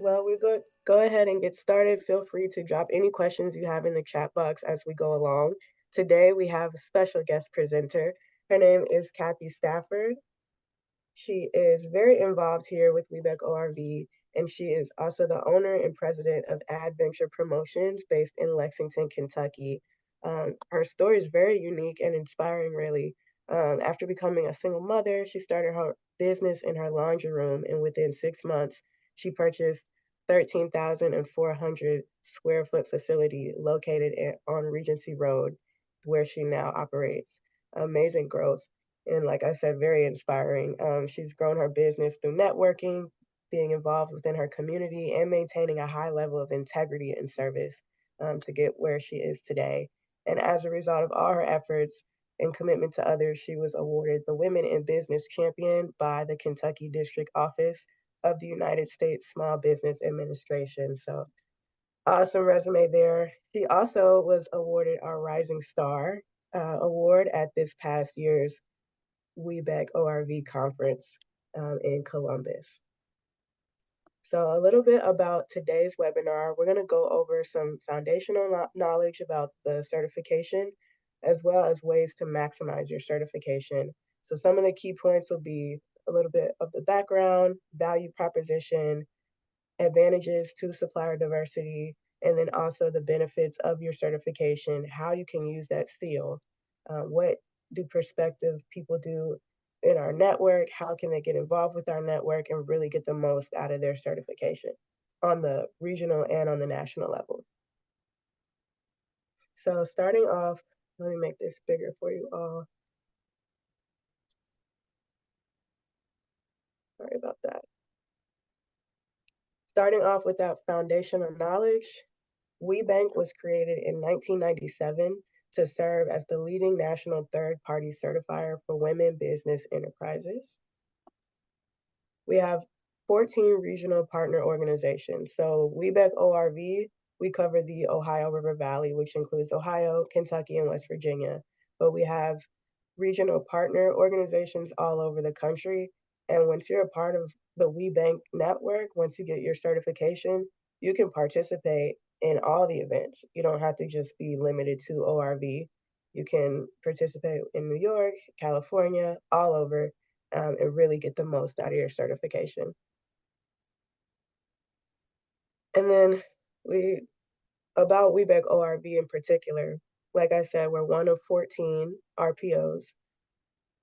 Well, we go ahead and get started. Feel free to drop any questions you have in the chat box as we go along. Today we have a special guest presenter. Her name is Kathy Stafford. She is very involved here with WBENC ORV, and she is also the owner and president of Adventure Promotions based in Lexington, Kentucky. Her story is very unique and inspiring, really. After becoming a single mother, she started her business in her laundry room, and within 6 months, she purchased 13,400 square foot facility located on Regency Road, where she now operates. Amazing growth. And like I said, very inspiring. She's grown her business through networking, being involved within her community, and maintaining a high level of integrity and service to get where she is today. And as a result of all her efforts and commitment to others, she was awarded the Women in Business Champion by the Kentucky District Office of the United States Small Business Administration. So awesome resume there. She also was awarded our Rising Star award at this past year's WBEC ORV conference in Columbus. So a little bit about today's webinar. We're going to go over some foundational knowledge about the certification, as well as ways to maximize your certification. So some of the key points will be a little bit of the background, value proposition, advantages to supplier diversity, and then also the benefits of your certification, how you can use that seal, what do prospective people do in our network, how can they get involved with our network and really get the most out of their certification on the regional and on the national level. So starting off, let me make this bigger for you all. Sorry about that. Starting off with that foundational knowledge, WBENC was created in 1997 to serve as the leading national third-party certifier for women business enterprises. We have 14 regional partner organizations. So WBENC ORV, we cover the Ohio River Valley, which includes Ohio, Kentucky, and West Virginia. But we have regional partner organizations all over the country. And once you're a part of the WBENC network, once you get your certification, you can participate in all the events. You don't have to just be limited to ORV. You can participate in New York, California, all over, and really get the most out of your certification. And then about WBEC ORV in particular, like I said, we're one of 14 RPOs.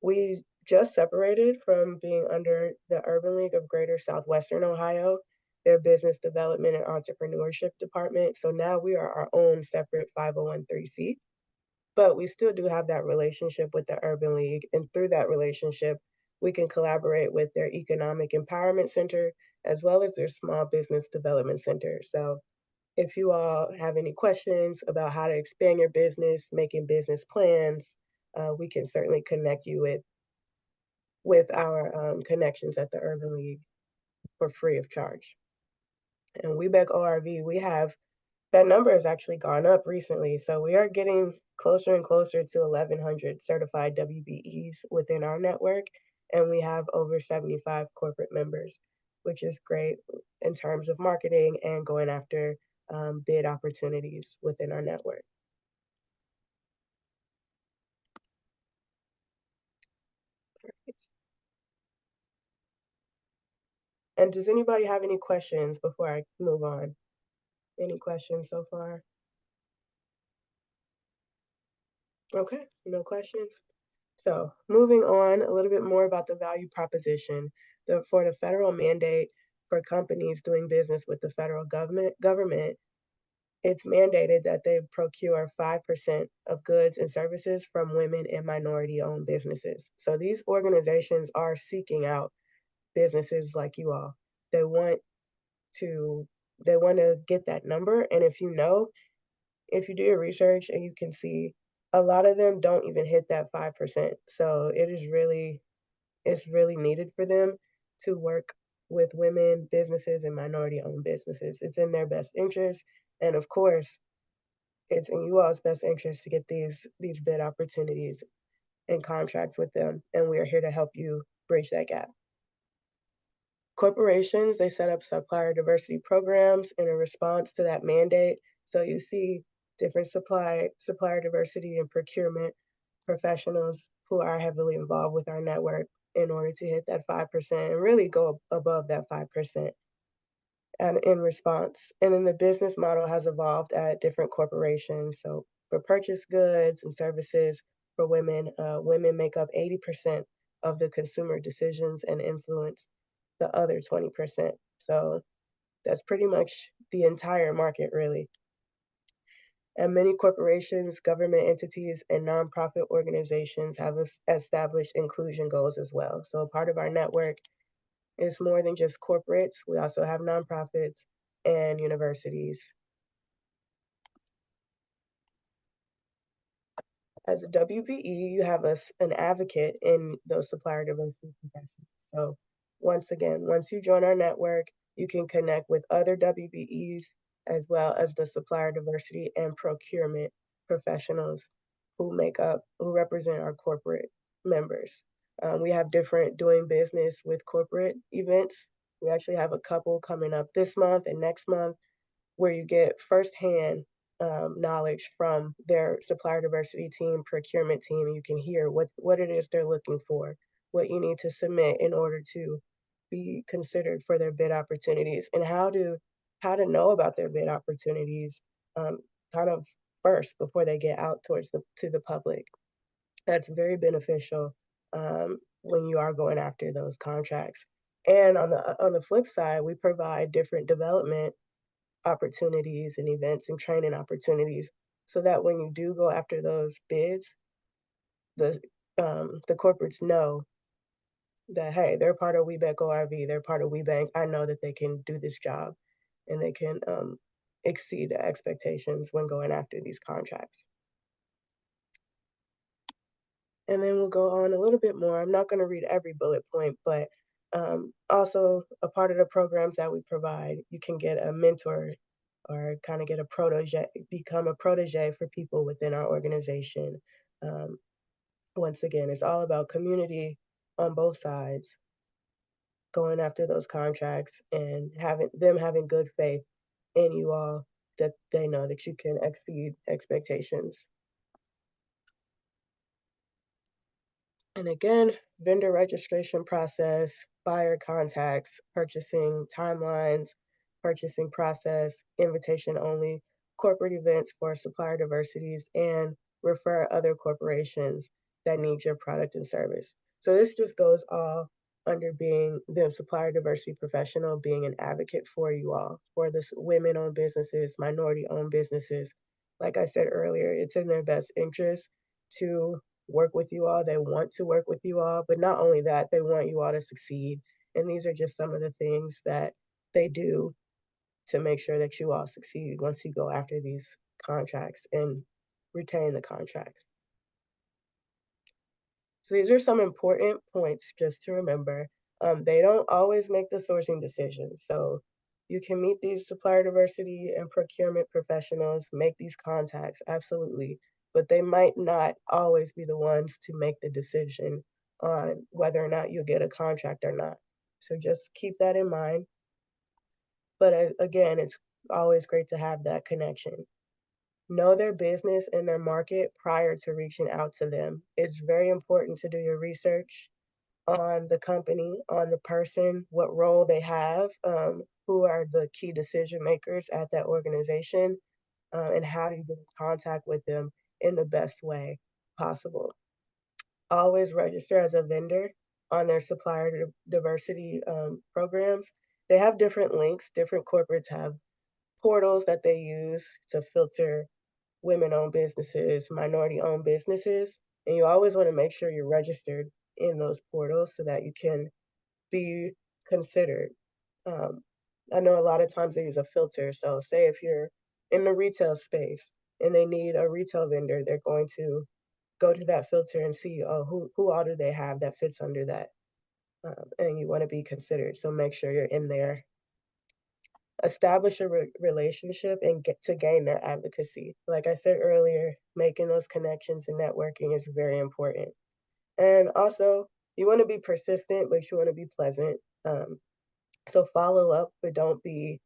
We just separated from being under the Urban League of Greater Southwestern Ohio, their business development and entrepreneurship department. So now we are our own separate 501(c), but we still do have that relationship with the Urban League. And through that relationship, we can collaborate with their Economic Empowerment Center as well as their Small Business Development Center. So if you all have any questions about how to expand your business, making business plans, we can certainly connect you with our connections at the Urban League for free of charge. And WBEC ORV, we have that number has actually gone up recently. So we are getting closer and closer to 1,100 certified WBEs within our network. And we have over 75 corporate members, which is great in terms of marketing and going after bid opportunities within our network. And does anybody have any questions before I move on? Any questions so far? Okay, no questions. So moving on a little bit more about the value proposition. For the federal mandate for companies doing business with the federal government, it's mandated that they procure 5% of goods and services from women and minority-owned businesses. So these organizations are seeking out businesses like you all. They want to get that number. And if you do your research and you can see a lot of them don't even hit that 5%. So it's really needed for them to work with women businesses and minority owned businesses. It's in their best interest. And of course, it's in you all's best interest to get these bid opportunities and contracts with them. And we are here to help you bridge that gap. Corporations, they set up supplier diversity programs in a response to that mandate. So you see different supplier diversity and procurement professionals who are heavily involved with our network in order to hit that 5% and really go above that 5% and in response. And then the business model has evolved at different corporations. So for purchase goods and services for women, women make up 80% of the consumer decisions and influence the other 20%. So that's pretty much the entire market, really. And many corporations, government entities, and nonprofit organizations have established inclusion goals as well. So a part of our network is more than just corporates. We also have nonprofits and universities. As a WBE, you have an advocate in those supplier diversity professions. So once again, once you join our network, you can connect with other WBEs as well as the supplier diversity and procurement professionals who represent our corporate members. We have different doing business with corporate events. We actually have a couple coming up this month and next month where you get firsthand knowledge from their supplier diversity team, procurement team, and you can hear what it is they're looking for, what you need to submit in order to be considered for their bid opportunities, and how to know about their bid opportunities um, kind of first before they get out towards the public. That's very beneficial when you are going after those contracts. And on the flip side, we provide different development opportunities and events and training opportunities so that when you do go after those bids, the the corporates know that hey, they're part of WeBank ORV, they're part of WeBank. I know that they can do this job and they can exceed the expectations when going after these contracts. And then we'll go on a little bit more. I'm not going to read every bullet point, but also a part of the programs that we provide, you can get a mentor or kind of get a protege, become a protege for people within our organization. Um, Once again, it's all about community on both sides, going after those contracts and having good faith in you all that they know that you can exceed expectations. And again, vendor registration process, buyer contacts, purchasing timelines, purchasing process, invitation only, corporate events for supplier diversities, and refer other corporations that need your product and service. So this just goes all under being the supplier diversity professional, being an advocate for you all, for the women owned businesses, minority owned businesses. Like I said earlier, it's in their best interest to work with you all. They want to work with you all, but not only that, they want you all to succeed. And these are just some of the things that they do to make sure that you all succeed once you go after these contracts and retain the contracts. So these are some important points just to remember. They don't always make the sourcing decisions. So you can meet these supplier diversity and procurement professionals, make these contacts, absolutely, but they might not always be the ones to make the decision on whether or not you'll get a contract or not. So just keep that in mind. But again, it's always great to have that connection. Know their business and their market prior to reaching out to them. It's very important to do your research on the company, on the person, what role they have, who are the key decision makers at that organization, and how do you get in contact with them in the best way possible. Always register as a vendor on their supplier diversity programs. They have different links. Different corporates have portals that they use to filter women-owned businesses, minority-owned businesses, and you always want to make sure you're registered in those portals so that you can be considered. Um, I know a lot of times they use a filter. So, say if you're in the retail space and they need a retail vendor, they're going to go to that filter and see, oh, who all do they have that fits under that, and you want to be considered. So make sure you're in there. Establish a relationship and get to gain their advocacy. Like I said earlier, making those connections and networking is very important. And also, you want to be persistent, but you want to be pleasant. So follow up, but don't be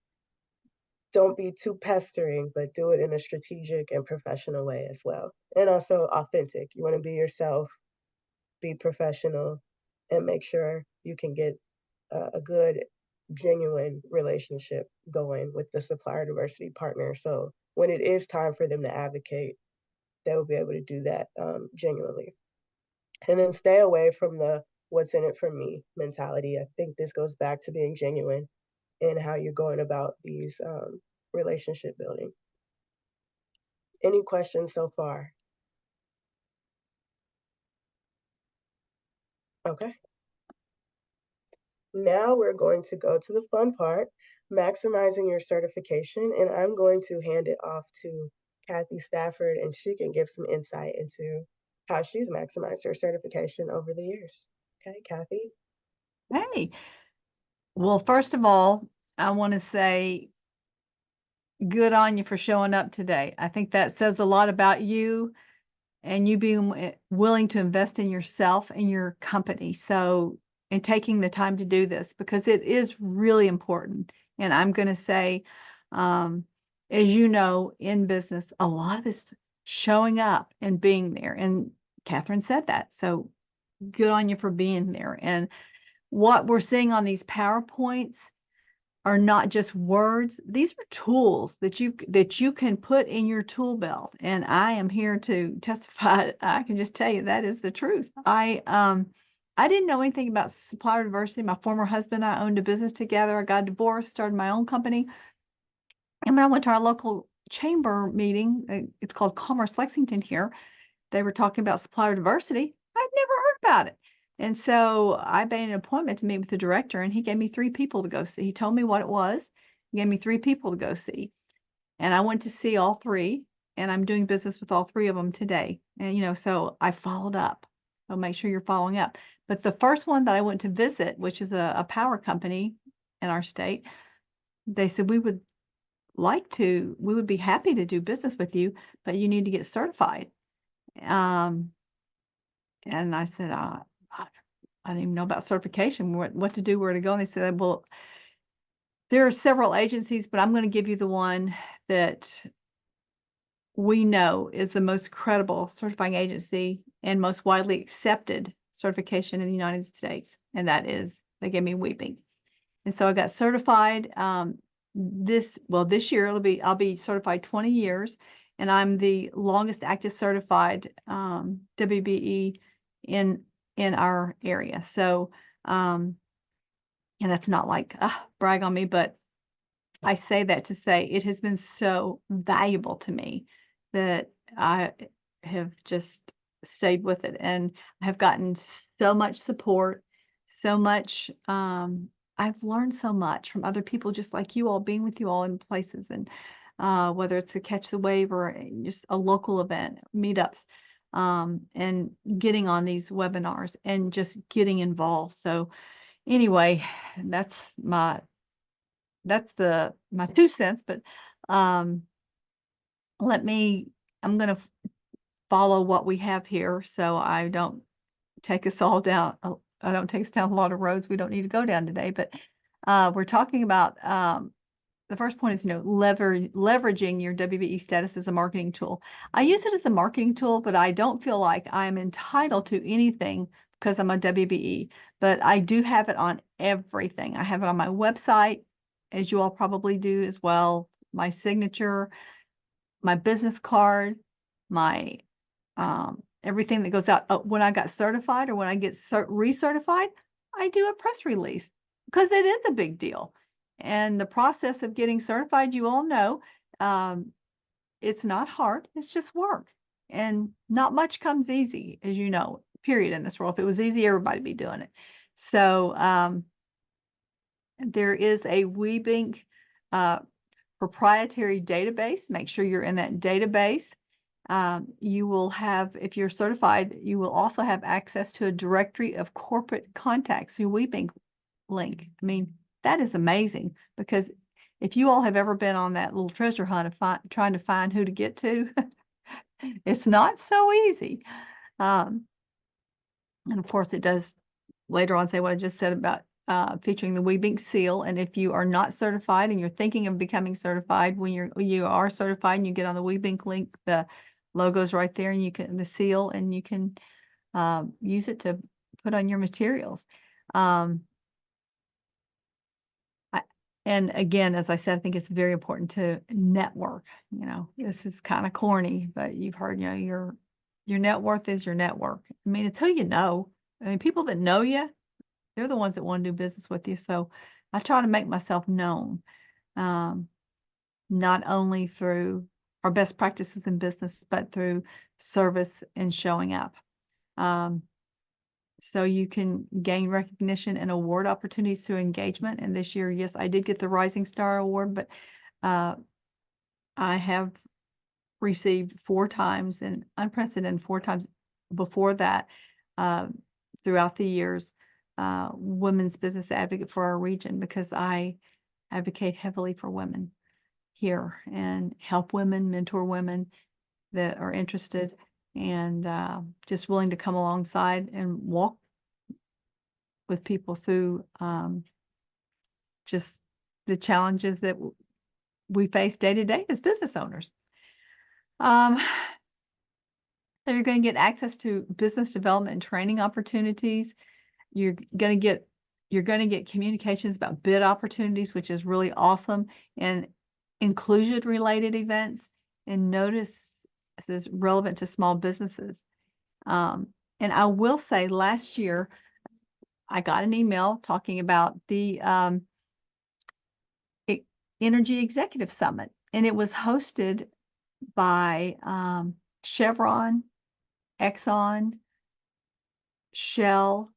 too pestering, but do it in a strategic and professional way as well. And also authentic. You want to be yourself, be professional, and make sure you can get a good, genuine relationship going with the supplier diversity partner. So when it is time for them to advocate, they will be able to do that genuinely. And then stay away from the what's in it for me mentality. I think this goes back to being genuine in how you're going about these relationship building. Any questions so far? Okay. Now we're going to go to the fun part, maximizing your certification, and I'm going to hand it off to Kathy Stafford, and she can give some insight into how she's maximized her certification over the years. Okay, Kathy? Hey, well, first of all, I want to say good on you for showing up today. I think that says a lot about you and you being willing to invest in yourself and your company. So, and taking the time to do this because it is really important. And I'm going to say, um, as you know, in business, a lot of it's showing up and being there. And Catherine said that. So, good on you for being there. And what we're seeing on these PowerPoints are not just words. These are tools that you can put in your tool belt. And I am here to testify. I can just tell you that is the truth. I didn't know anything about supplier diversity. My former husband and I owned a business together. I got divorced, started my own company. And when I went to our local chamber meeting, it's called Commerce Lexington here, they were talking about supplier diversity. I'd never heard about it. And so I made an appointment to meet with the director, and he gave me 3 people to go see. He told me what it was. He gave me 3 people to go see. And I went to see all 3, and I'm doing business with all 3 of them today. And, so I followed up. So make sure you're following up. But the first one that I went to visit, which is a power company in our state, they said, we would be happy to do business with you, but you need to get certified. Um, And I said, I didn't even know about certification, what to do, where to go. And they said, well, there are several agencies, but I'm going to give you the one that we know is the most credible certifying agency and most widely accepted certification in the United States. And that is, they gave me WBENC. And so I got certified this year I'll be certified 20 years, and I'm the longest active certified WBE in our area. So and that's not like brag on me, but I say that to say it has been so valuable to me that I have just stayed with it and have gotten so much support, so much. I've learned so much from other people, just like you all, being with you all in places, and whether it's the Catch the Wave or just a local event, meetups, and getting on these webinars and just getting involved. So anyway, that's my my 2 cents, but, um, let me I'm gonna follow what we have here so I don't take us all down I don't take us down a lot of roads we don't need to go down today, but, we're talking about, the first point is, leveraging your WBE status as a marketing tool. I use it as a marketing tool, but I don't feel like I'm entitled to anything because I'm a WBE, but I do have it on everything. I have it on my website, as you all probably do as well, my signature, my business card, my everything that goes out. When I got certified or when I get recertified, I do a press release because it is a big deal. And the process of getting certified, you all know, um, it's not hard. It's just work. And not much comes easy, as you know, period, in this world. If it was easy, everybody'd be doing it. So there is a WeBank proprietary database. Make sure you're in that database. You will have, if you're certified, you will also have access to a directory of corporate contacts through WeBank link. I mean, that is amazing because if you all have ever been on that little treasure hunt of trying to find who to get to, it's not so easy. And of course, it does later on say what I just said about featuring the WBENC seal. And if you are not certified and you're thinking of becoming certified, when you are certified and you get on the WBENC link, the logo's right there, and you can the seal, and you can use it to put on your materials. Um, I, and again, as I said, I think it's very important to network. You know, this is kind of corny, but you've heard, you know, your net worth is your network. I mean, it's who you know. I mean, people that know you, they're the ones that want to do business with you. So I try to make myself known, um, not only through our best practices in business, but through service and showing up. Um, so you can gain recognition and award opportunities through engagement. And this year, yes, I did get the Rising Star Award, but uh, I have received 4 times, and unprecedented 4 times before that, uh, throughout the years, Women's Business Advocate for our region, because I advocate heavily for women here and help women, mentor women that are interested and just willing to come alongside and walk with people through just the challenges that we face day to day as business owners. Um, so you're going to get access to business development and training opportunities. You're going to get communications about bid opportunities, which is really awesome, and inclusion related events and notices relevant to small businesses. And I will say, last year I got an email talking about the Energy Executive Summit, and it was hosted by Chevron, Exxon, Shell,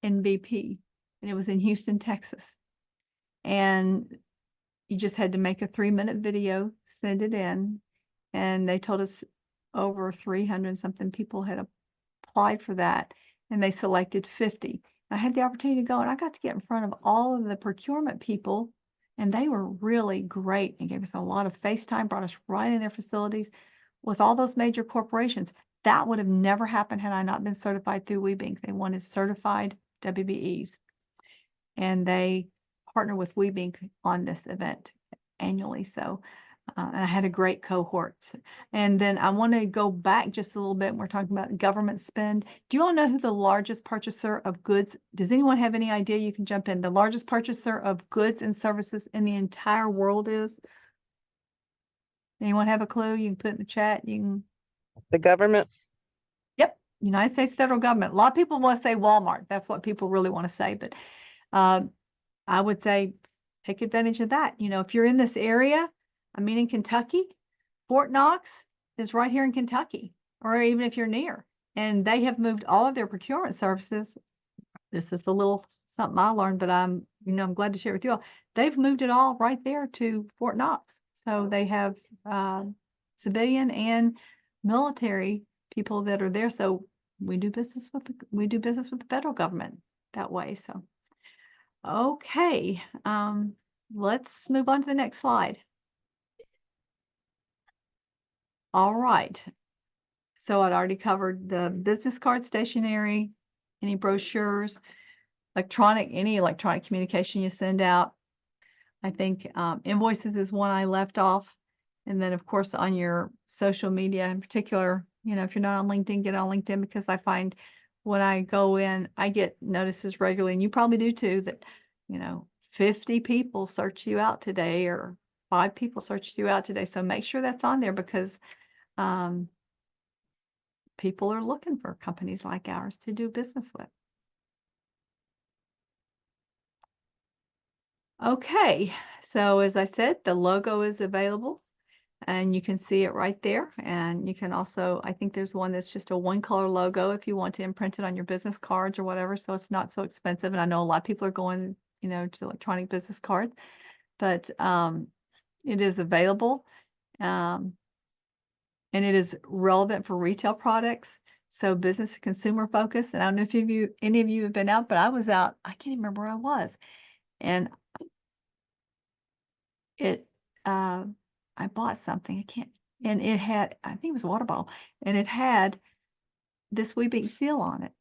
and BP, and it was in Houston, Texas. And you just had to make a 3-minute video, send it in, and they told us over 300 something people had applied for that, and they selected 50. I had the opportunity to go, and I got to get in front of all of the procurement people, and they were really great and gave us a lot of face time, brought us right in their facilities with all those major corporations. That would have never happened had I not been certified through WBENC. They wanted certified WBEs, and they partner with WBENC on this event annually. So and I had a great cohort. And then I want to go back just a little bit. We're talking about government spend. Do you all know who the largest purchaser of goods? Does anyone have any idea? You can jump in. The largest purchaser of goods and services in the entire world is? Anyone have a clue? You can put it in the chat. You can. The government? Yep, United States federal government. A lot of people want to say Walmart. That's what people really want to say. But I would say take advantage of that. You know, if you're in this area, I mean, in Kentucky, Fort Knox is right here in Kentucky, or even if you're near, and they have moved all of their procurement services. This is a little something I learned, but I'm glad to share it with you all. They've moved it all right there to Fort Knox. So they have civilian and military people that are there. So we do business with the federal government that way. So okay, let's move on to the next slide. All right. So I'd already covered the business card stationery, any brochures, any electronic communication you send out. I think invoices is one I left off. And then, of course, on your social media in particular, if you're not on LinkedIn, get on LinkedIn, because I find when I go in, I get notices regularly, and you probably do too, that, 50 people searched you out today, or 5 people searched you out today. So make sure that's on there, because people are looking for companies like ours to do business with. Okay, so as I said, the logo is available, and you can see it right there. And you can also, I think there's one that's just a one-color logo if you want to imprint it on your business cards or whatever, so it's not so expensive. And I know a lot of people are going, to electronic business cards, but it is available, and it is relevant for retail products. So business to consumer focus. And I don't know if any of you have been out, but I was out. I can't even remember where I was, and I bought something. And it had, I think it was a water bottle, and it had this WBENC seal on it.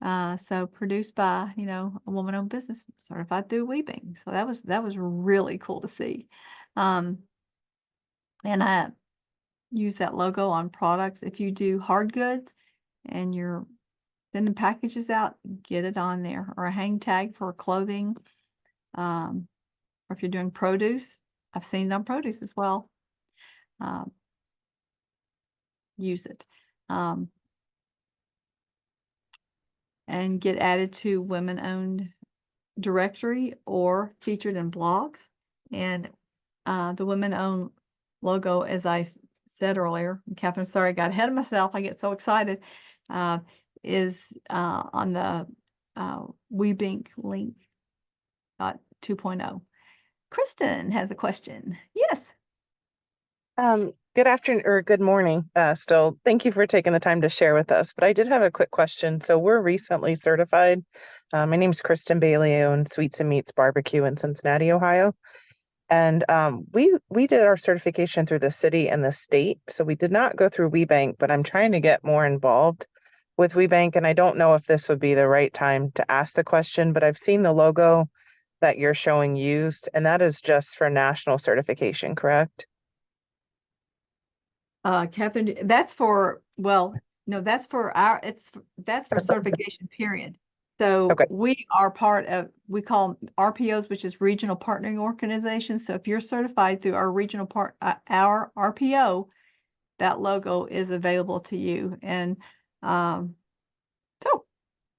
So produced by, a woman-owned business, certified through WBENC. So that was really cool to see. Um, and I use that logo on products. If you do hard goods and you're sending packages out, get it on there, or a hang tag for clothing. Or if you're doing produce, I've seen it on produce as well. Um, use it. Um, and get added to women-owned directory or featured in blogs. And the women-owned logo, as I said earlier, and Catherine, sorry, I got ahead of myself. I get so excited. Uh, is on the WeBank link 2.0. Kristen has a question. Yes. Good afternoon or good morning, still. Thank you for taking the time to share with us. But I did have a quick question. So we're recently certified. My name is Kristen Bailey. I own Sweets and Meats Barbecue in Cincinnati, Ohio. And we did our certification through the city and the state. So we did not go through WeBank, but I'm trying to get more involved with WeBank. And I don't know if this would be the right time to ask the question, but I've seen the logo that you're showing used, and that is just for national certification, correct? Catherine, that's for, well, no, that's for that's for certification period. So Okay. we are part of, we call RPOs, which is regional partnering organizations. So if you're certified through our our RPO, that logo is available to you. And so,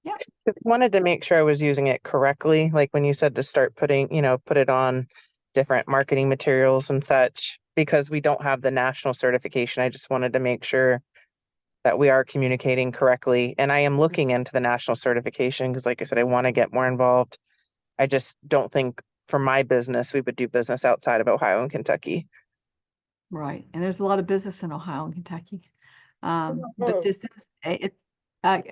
yeah. Just wanted to make sure I was using it correctly. Like when you said to start putting, put it on different marketing materials and such, because we don't have the national certification. I just wanted to make sure that we are communicating correctly. And I am looking into the national certification because, like I said, I want to get more involved. I just don't think for my business, we would do business outside of Ohio and Kentucky. Right. And there's a lot of business in Ohio and Kentucky. But Oh, this is uh,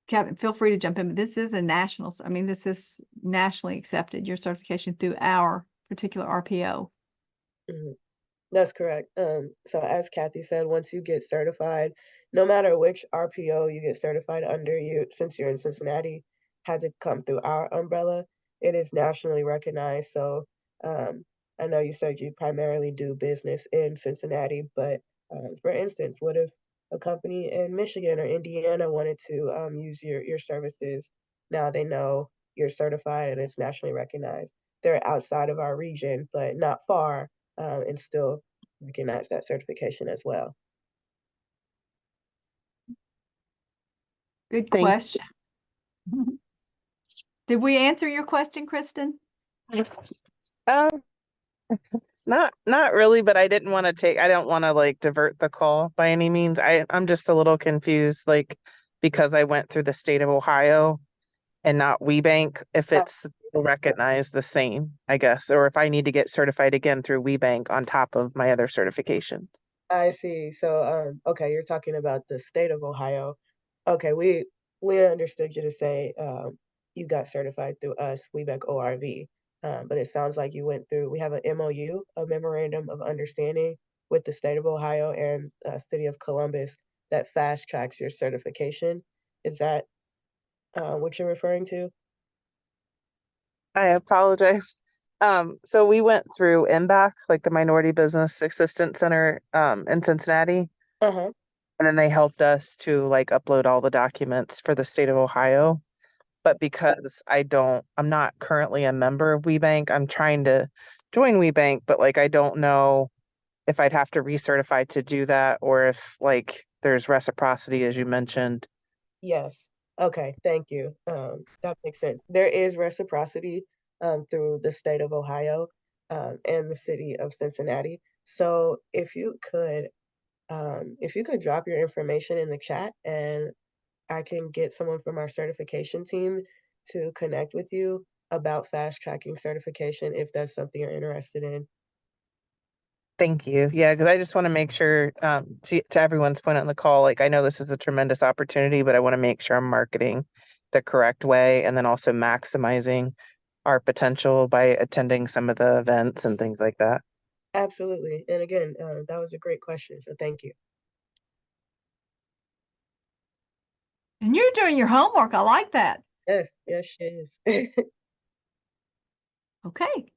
Kevin, feel free to jump in, but this is a national, I mean, this is nationally accepted, your certification through our particular RPO. mhm. That's correct. So as Kathy said, once you get certified, no matter which RPO you get certified under, you since you're in Cincinnati, had to come through our umbrella. It is nationally recognized. So I know you said you primarily do business in Cincinnati, but for instance, what if a company in Michigan or Indiana wanted to use your services? Now they know you're certified and it's nationally recognized. They're outside of our region, but not far, and still recognize that certification as well. Good Thank question. Did we answer your question, Kristen? you. Um, not really, but I don't want to like divert the call by any means. I'm just a little confused, like because I went through the state of Ohio and not WeBank, if Uh, it's recognized the same, I guess, or if I need to get certified again through WeBank on top of my other certifications. I see. So, okay, you're talking about the state of Ohio. Okay, we understood you to say you got certified through us, WeBank ORV. But it sounds like you went through. We have an MOU, a memorandum of understanding, with the state of Ohio and city of Columbus that fast tracks your certification. Is that what you're referring to? I apologize. So we went through MBAC, like the Minority Business Assistance Center, in Cincinnati, Uh huh. and then they helped us to like upload all the documents for the state of Ohio. But because I'm not currently a member of WeBank, I'm trying to join WeBank, but like I don't know if I'd have to recertify to do that or if like there's reciprocity, as you mentioned. Yes. Okay, thank you. That makes sense. There is reciprocity through the state of Ohio and the city of Cincinnati. So if you could drop your information in the chat and I can get someone from our certification team to connect with you about fast tracking certification if that's something you're interested in. Thank you. Yeah, because I just want to make sure, to everyone's point on the call, like I know this is a tremendous opportunity, but I want to make sure I'm marketing the correct way and then also maximizing our potential by attending some of the events and things like that. Absolutely. And again, that was a great question. So thank you. And you're doing your homework. I like that. Yes, yes, she is. Okay.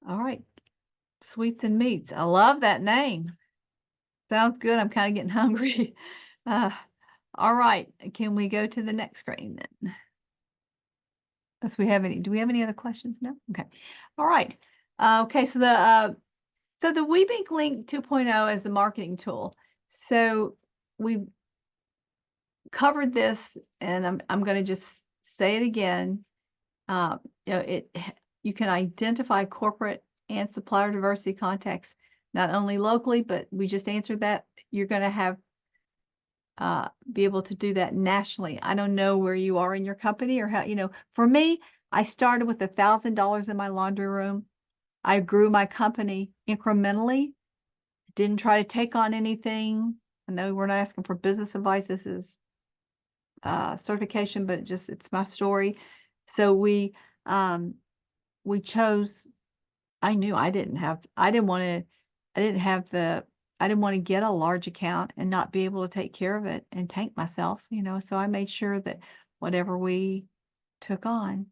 All right. Sweets and Meats. I love that name. Sounds good. I'm kind of getting hungry. Uh, all right. Can we go to the next screen then? Unless we have any, do we have any other questions? No? Okay. All right. Okay. So the WeBank Link 2.0 is the marketing tool. So we covered this, and I'm going to just say it again. You know, you can identify corporate and supplier diversity contacts not only locally, but we just answered that. You're going to have be able to do that nationally. I don't know where you are in your company or how, you know, for me, I started with $1,000 in my laundry room. I grew my company incrementally, didn't try to take on anything. I know we're not asking for business advice. This is certification, but it's my story. So we chose. I knew I didn't have I didn't want to get a large account and not be able to take care of it and tank myself, you know. So I made sure that whatever we took on,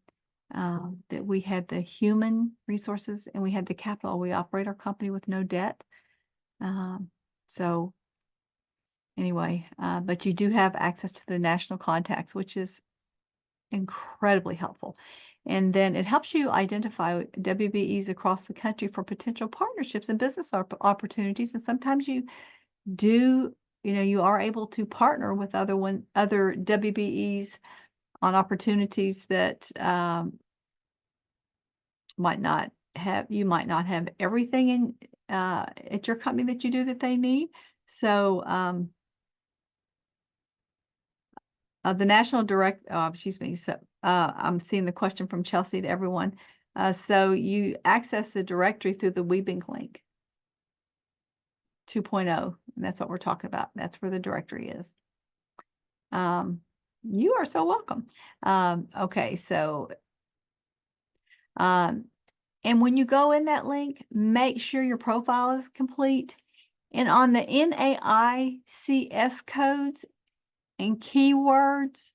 that we had the human resources and we had the capital. We operate our company with no debt. Um, so anyway, but you do have access to the national contacts, which is incredibly helpful. And then it helps you identify WBEs across the country for potential partnerships and business opportunities. And sometimes you do, you know, you are able to partner with other WBEs on opportunities that you might not have everything in at your company that you do that they need. So the national excuse me. So I'm seeing the question from Chelsea to everyone. So you access the directory through the WeBank link 2.0, and that's what we're talking about. That's where the directory is. You are so welcome. Okay, so and when you go in that link, make sure your profile is complete. And on the NAICS codes and keywords,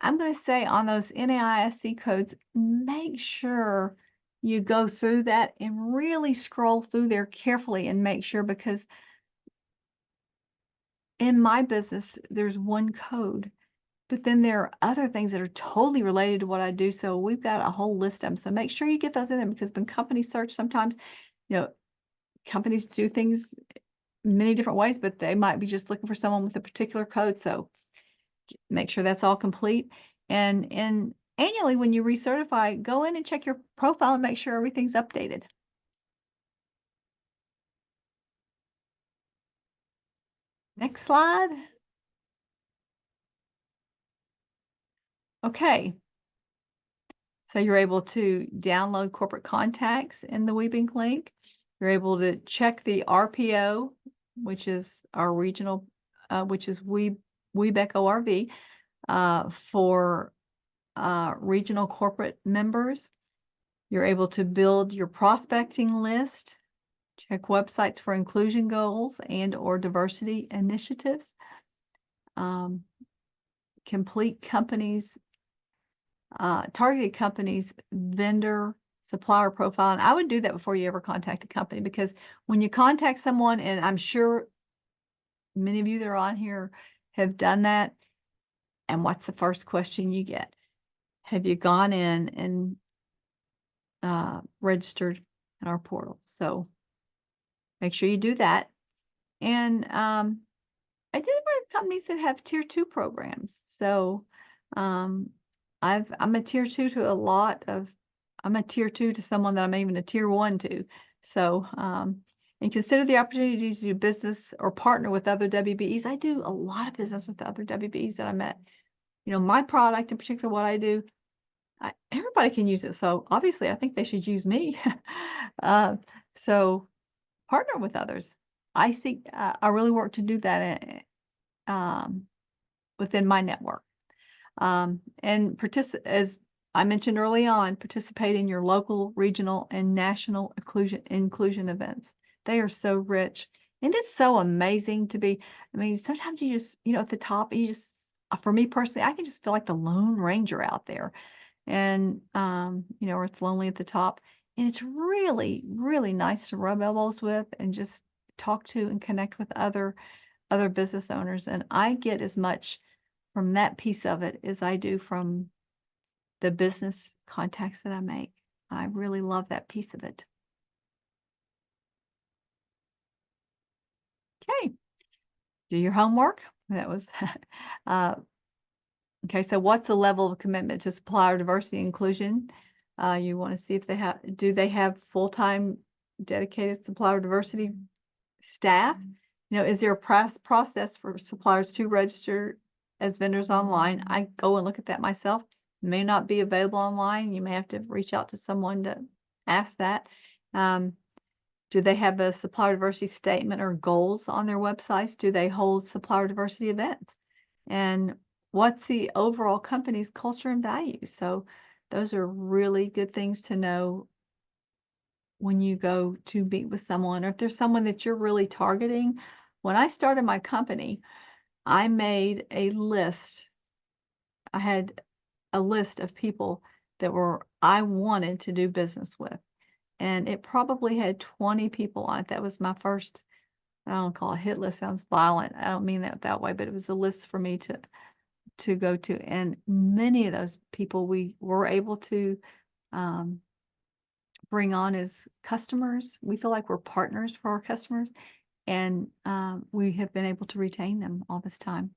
I'm going to say on those NAISC codes, make sure you go through that and really scroll through there carefully and make sure, because in my business, there's one code, but then there are other things that are totally related to what I do. So we've got a whole list of them. So make sure you get those in there, because when companies search, sometimes, you know, companies do things many different ways, but they might be just looking for someone with a particular code. So make sure that's all complete. And annually, when you recertify, go in and check your profile and make sure everything's updated. Next slide. Okay. So you're able to download corporate contacts in the WeBank link. You're able to check the RPO, which is our regional, which is WeBank ORV, for regional corporate members. You're able to build your prospecting list, check websites for inclusion goals and or diversity initiatives, complete companies, targeted companies, vendor, supplier profile. And I would do that before you ever contact a company, because when you contact someone, and I'm sure many of you that are on here have done that, and what's the first question you get? Have you gone in and registered in our portal? So make sure you do that. And identify companies that have tier 2 programs. So I'm a tier 2 to I'm a tier 2 to someone that I'm even a tier 1 to. So and consider the opportunities to do business or partner with other WBEs. I do a lot of business with the other WBEs that I met. You know, my product in particular, what I do, everybody can use it. So obviously, I think they should use me. So partner with others. I really work to do that within my network. And as I mentioned early on, participate in your local, regional, and national inclusion events. They are so rich. And it's so amazing to be, I mean, sometimes you just, at the top, you just, for me personally, I can just feel like the Lone Ranger out there. And, or it's lonely at the top. And it's really, really nice to rub elbows with and just talk to and connect with other business owners. And I get as much from that piece of it as I do from the business contacts that I make. I really love that piece of it. Okay, do your homework. That was uh, okay. So, what's the level of commitment to supplier diversity and inclusion? You want to see if do they have full-time dedicated supplier diversity staff? Is there a process for suppliers to register as vendors online? I go and look at that myself. May not be available online. You may have to reach out to someone to ask that. Um, do they have a supplier diversity statement or goals on their websites? Do they hold supplier diversity events? And what's the overall company's culture and values? So those are really good things to know when you go to meet with someone, or if there's someone that you're really targeting. When I started my company, I made a list. I had a list of people that I wanted to do business with. And it probably had 20 people on it. That was my first, I don't call it hit list, sounds violent. I don't mean that way, but it was a list for me to go to. And many of those people we were able to um, bring on as customers. We feel like we're partners for our customers, and we have been able to retain them all this time.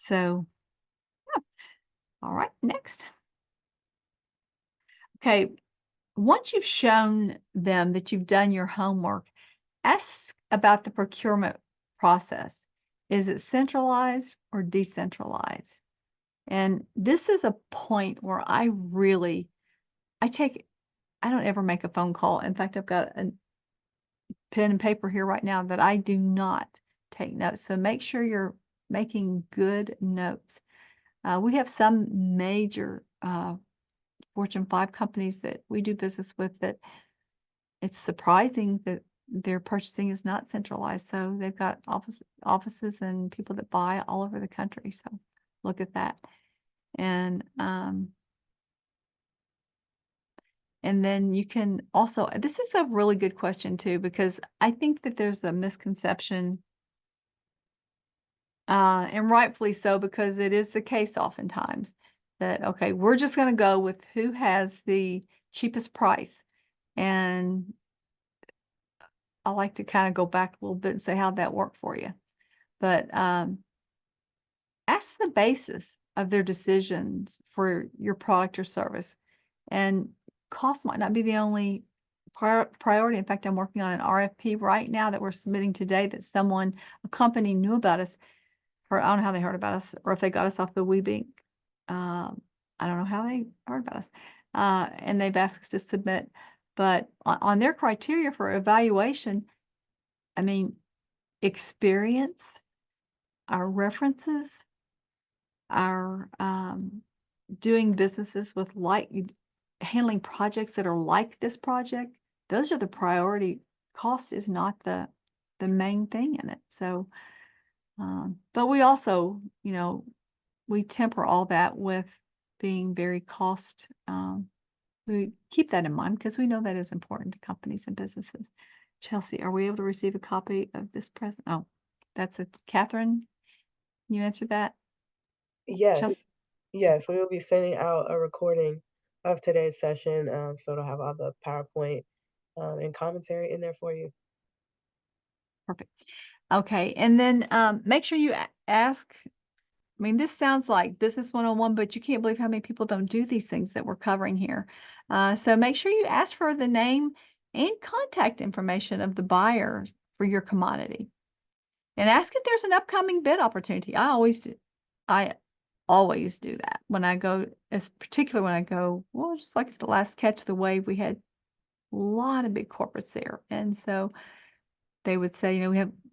So, yeah. All right, next. Okay, once you've shown them that you've done your homework, ask about the procurement process. Is it centralized or decentralized? And this is a point where I don't ever make a phone call. In fact, I've got a pen and paper here right now that I do not take notes. So make sure you're making good notes. We have some major Fortune 5 companies that we do business with that it's surprising that their purchasing is not centralized. So they've got offices and people that buy all over the country. So look at that. And then you can also, this is a really good question too, because I think that there's a misconception, and rightfully so, because it is the case oftentimes that, okay, we're just going to go with who has the cheapest price. And I like to kind of go back a little bit and say, how'd that work for you? But ask the basis of their decisions for your product or service. And cost might not be the only priority. In fact, I'm working on an RFP right now that we're submitting today that a company knew about us, or I don't know how they heard about us, or if they got us off the WBENC. I don't know how they heard about us. And they've asked us to submit. But on their criteria for evaluation, I mean, experience, our references, our doing businesses with handling projects that are like this project, those are the priority. Cost is not the main thing in it. So, but we also, we temper all that with being very cost. We keep that in mind because we know that is important to companies and businesses. Chelsea, are we able to receive a copy of this present? Oh, that's a Catherine. You answered that, Chelsea. Yes, yes, we will be sending out a recording of today's session, so it'll have all the PowerPoint and commentary in there for you. Perfect. Okay, and then make sure you ask. I mean, this sounds like business 101, but you can't believe how many people don't do these things that we're covering here. So make sure you ask for the name and contact information of the buyer for your commodity, and ask if there's an upcoming bid opportunity. I always do. I always do that when I go, particularly when I go. Well, just like at the last Catch the Wave, we had a lot of big corporates there, and so they would say,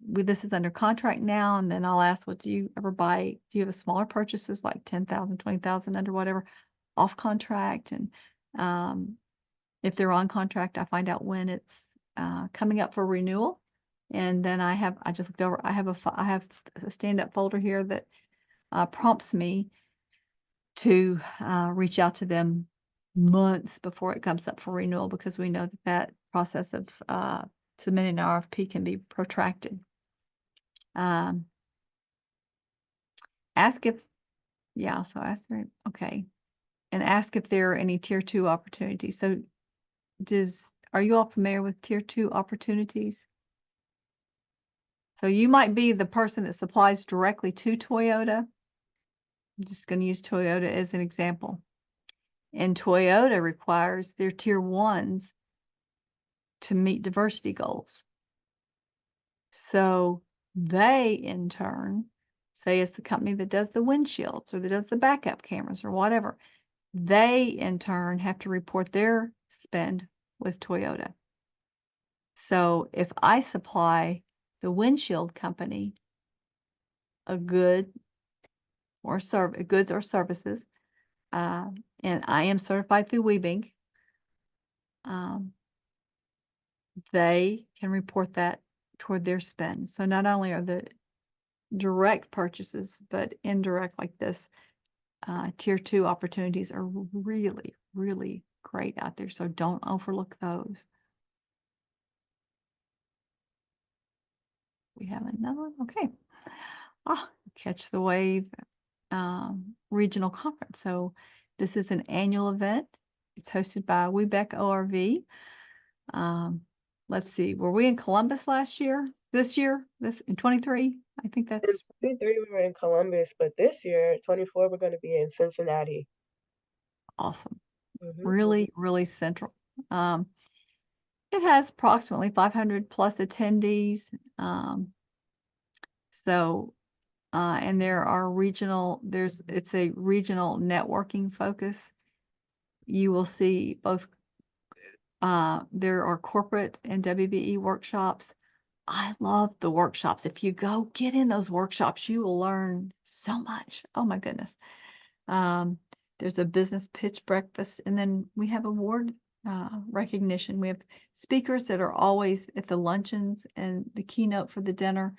this is under contract now, and then I'll ask, well, do you have a smaller purchases like 10,000, 20,000 under whatever off contract? And if they're on contract, I find out when it's coming up for renewal. And then I just looked over, I have a stand-up folder here that prompts me to reach out to them months before it comes up for renewal, because we know that process of submitting an RFP can be protracted. Ask if, yeah, so ask them, okay, and ask if there are any tier 2 opportunities. So are you all familiar with tier 2 opportunities? So you might be the person that supplies directly to Toyota. I'm just going to use Toyota as an example. And Toyota requires their tier 1s to meet diversity goals. So they, in turn, say it's the company that does the windshields or that does the backup cameras or whatever, they, in turn, have to report their spend with Toyota. So if I supply the windshield company a good or goods or services, and I am certified through WBENC, they can report that toward their spend. So not only are the direct purchases, but indirect like this, tier 2 opportunities are really, really great out there. So don't overlook those. We have another one. Okay. Catch the Wave Regional Conference. So this is an annual event. It's hosted by WBENC ORV. Let's see, were we in Columbus last year? This year? This in 23? I think In that's 23, we were in Columbus, but this year, 24, we're going to be in Cincinnati. awesome. Mhm. Really, really central. It has approximately 500 plus attendees. And there are it's a regional networking focus. You will see both, there are corporate and WBE workshops. I love the workshops. If you go get in those workshops, you will learn so much. Oh my goodness. There's a business pitch breakfast, and then we have award recognition. We have speakers that are always at the luncheons, and the keynote for the dinner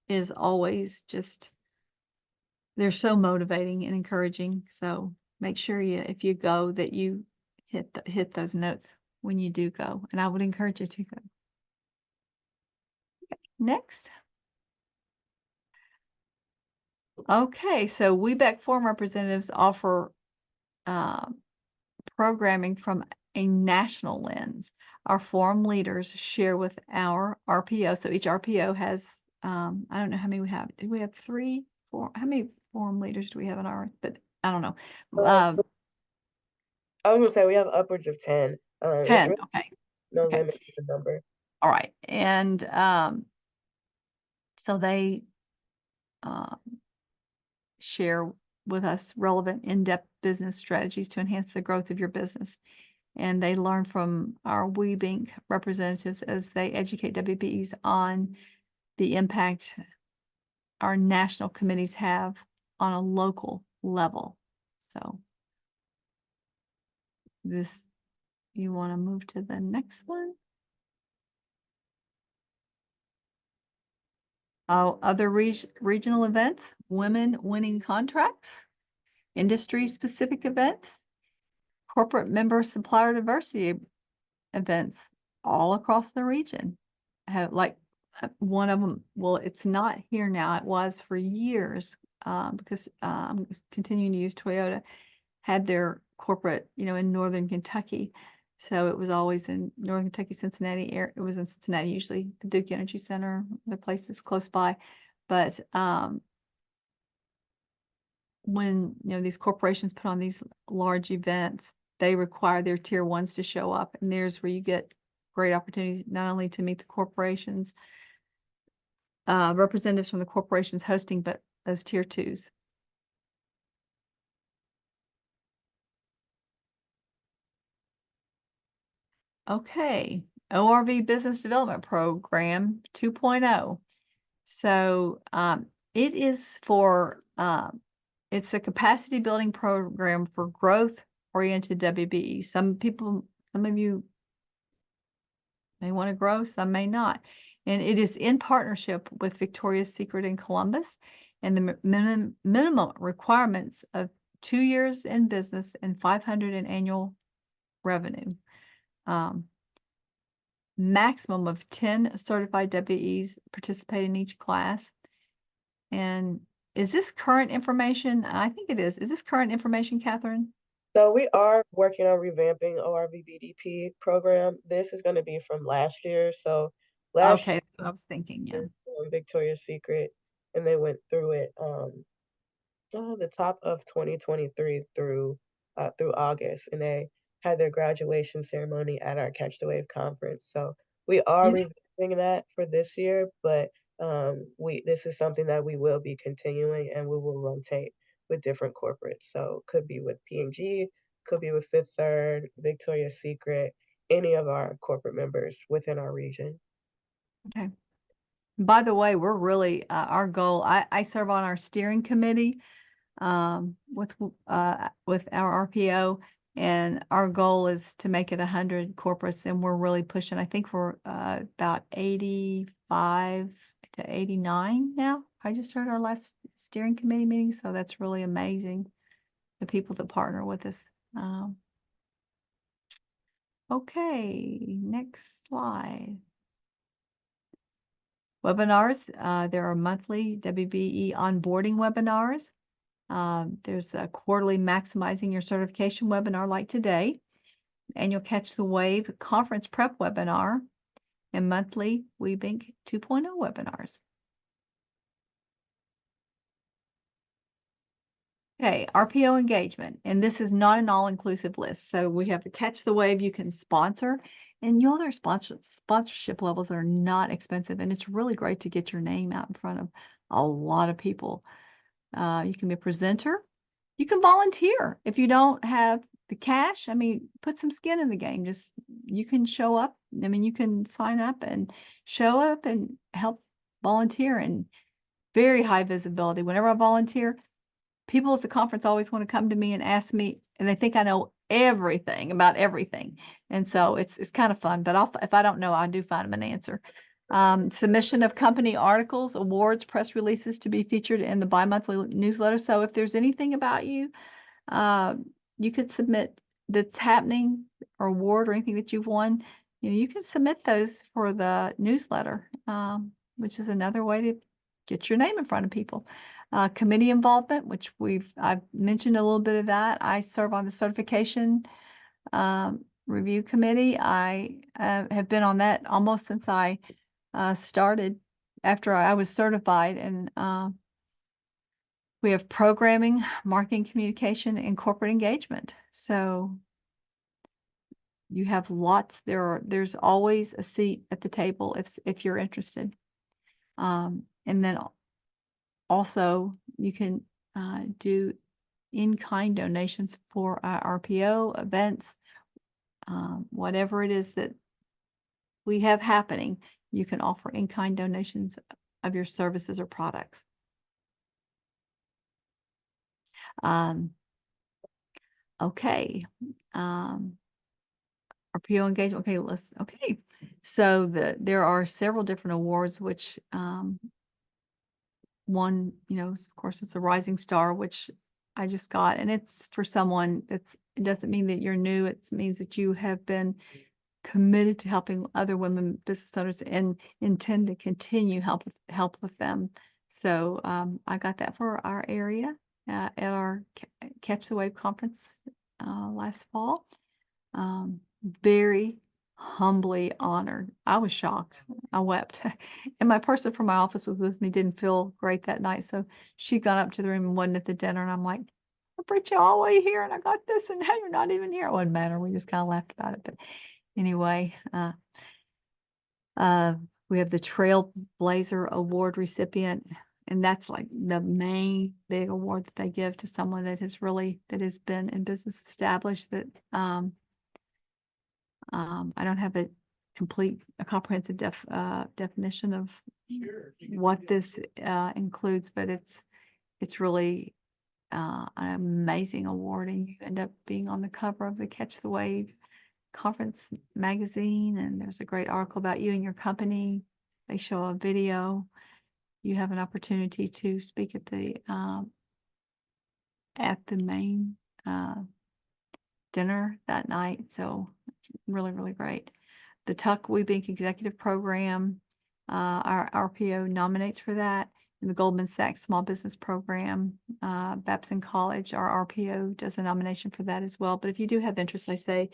is always just, they're so motivating and encouraging. So make sure if you go, that you hit those notes when you do go, and I would encourage you to go. Next. Okay, so WBENC forum representatives offer programming from a national lens. Our forum leaders share with our RPO. So each RPO has, I don't know how many we have. Do we have 3, 4? How many forum leaders do we have in our? But I don't know. I was gonna say we have upwards of 10. It's 10. really Okay. no Okay. limit to the number. All right. And so they share with us relevant, in-depth business strategies to enhance the growth of your business. And they learn from our WBENC representatives as they educate WBEs on the impact our national committees have on a local level. So you want to move to the next one? Oh, other regional events, women winning contracts, industry-specific events, corporate member supplier diversity events all across the region. One of them, well, it's not here now. It was for years, because I'm continuing to use Toyota, had their corporate, in Northern Kentucky. So it was always in Northern Kentucky, Cincinnati. It was in Cincinnati, usually the Duke Energy Center, the places close by. But when these corporations put on these large events, they require their tier 1s to show up, and there's where you get great opportunities not only to meet the corporations, representatives from the corporations hosting, but those tier 2s. Okay, ORV Business Development Program 2.0. So it is it's a capacity building program for growth-oriented WBE. Some of you may want to grow, some may not. and it is in partnership with Victoria's Secret in Columbus, and the minimum requirements of 2 years in business and 500 in annual revenue. Maximum of 10 certified WEs participate in each class. And is this current information? I think it is. Is this current information, Catherine? So we are working on revamping ORVBDP program. This is going to be from last year. So last Okay, that's what I was thinking, yeah. year, Victoria's Secret, and they went through it the top of 2023 through August, and they had their graduation ceremony at our Catch the Wave conference. So we are You know, revamping that for this year, but we this is something that we will be continuing, and we will rotate with different corporates. So could be with P&G, could be with Fifth Third, Victoria's Secret, any of our corporate members within our region. okay. By the way, we're really our goal. I serve on our steering committee with our RPO, and our goal is to make it 100 corporates, and we're really pushing. I think we're about 85 to 89 now. I just heard our last steering committee meeting, so that's really amazing. The people that partner with us. Um, okay, next slide. Webinars. There are monthly WBE onboarding webinars. There's a quarterly maximizing your certification webinar like today, annual Catch the Wave conference prep webinar, and monthly WBENC 2.0 webinars. Okay, RPO engagement, and this is not an all-inclusive list. So we have to Catch the Wave you can sponsor, and their sponsorship levels are not expensive, and it's really great to get your name out in front of a lot of people. You can be a presenter. You can volunteer if you don't have the cash. I mean, put some skin in the game. Just you can show up. I mean, you can sign up and show up and help volunteer, and very high visibility. Whenever I volunteer, people at the conference always want to come to me and ask me, and they think I know everything about everything. And so it's kind of fun. But if I don't know, I do find them an answer. Submission of company articles, awards, press releases to be featured in the bi-monthly newsletter. So if there's anything about you, you could submit that's happening, or award, or anything that you've won. You can submit those for the newsletter, which is another way to get your name in front of people. Committee involvement, which I've mentioned a little bit of that. I serve on the certification review committee. I have been on that almost since I started after I was certified, and we have programming, marketing, communication, and corporate engagement. So you have lots. There's always a seat at the table if you're interested. And then also you can do in-kind donations for RPO events, whatever it is that we have happening. You can offer in-kind donations of your services or products. Okay. RPO engagement. Okay. So there are several different awards, which one, of course, it's a Rising Star, which I just got, and it's for someone it doesn't mean that you're new. It means that you have been committed to helping other women business owners and intend to continue help with them. So I got that for our area at our Catch the Wave conference last fall. Very humbly honored. I was shocked. I wept. And my person from my office was with me, didn't feel great that night. So she'd gone up to the room and wasn't at the dinner. And I'm like, I brought you all the way here and I got this, and now you're not even here. It wouldn't matter. We just kind of laughed about it. But anyway, we have the Trailblazer Award recipient, and that's like the main big award that they give to someone that has been in business established. That I don't have a comprehensive definition of what this includes, but it's really an amazing award, and you end up being on the cover of the Catch the Wave conference magazine, and there's a great article about you and your company. they show a video. You have an opportunity to speak at the main dinner that night. So really, really great. The Tuck WeBank Executive Program, our RPO nominates for that. And the Goldman Sachs Small Business Program, Babson College, our RPO does a nomination for that as well. But if you do have interest, I say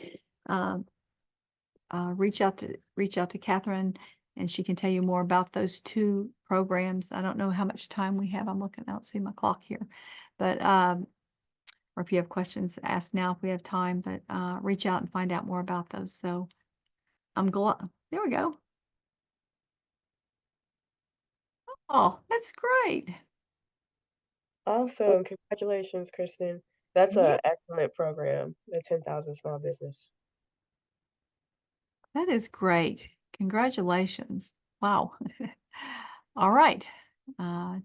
reach out to Catherine, and she can tell you more about those two programs. I don't know how much time we have. I'm looking, I don't see my clock here, but or if you have questions, ask now if we have time. But reach out and find out more about those. So I'm glad. There we go. Oh, that's great. Awesome. Congratulations, Kristen. That's Yeah, an excellent program, the 10,000 Small Business. that is great. Congratulations. Wow. All right. Uh,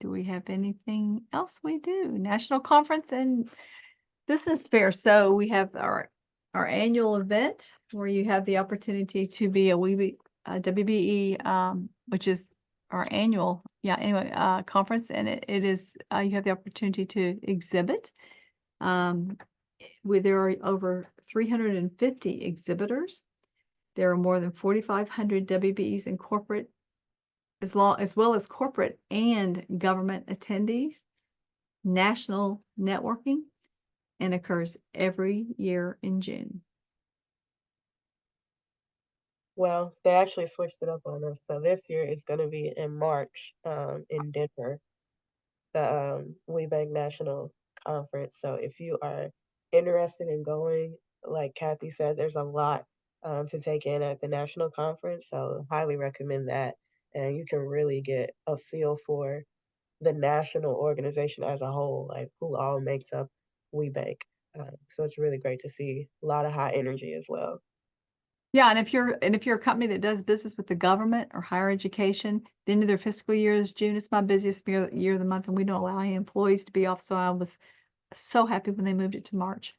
do we have anything else we do? National Conference and Business Fair. So we have our annual event where you have the opportunity to be a WBE, which is our annual, anyway, conference, and it is you have the opportunity to exhibit. Where there are over 350 exhibitors. There are more than 4,500 WBEs and corporate, as well as corporate and government attendees. National networking, and occurs every year in June. Well, they actually switched it up on us. So this year it's going to be in March in Denver, the WeBank National Conference. So if you are interested in going, like Kathy said, there's a lot to take in at the national conference. So highly recommend that. And you can really get a feel for the national organization as a whole, like who all makes up WeBank. So it's really great to see a lot of high energy as well. Yeah, and if you're a company that does business with the government or higher education, the end of their fiscal year is June. It's my busiest year of the month, and we don't allow any employees to be off. So I was so happy when they moved it to March.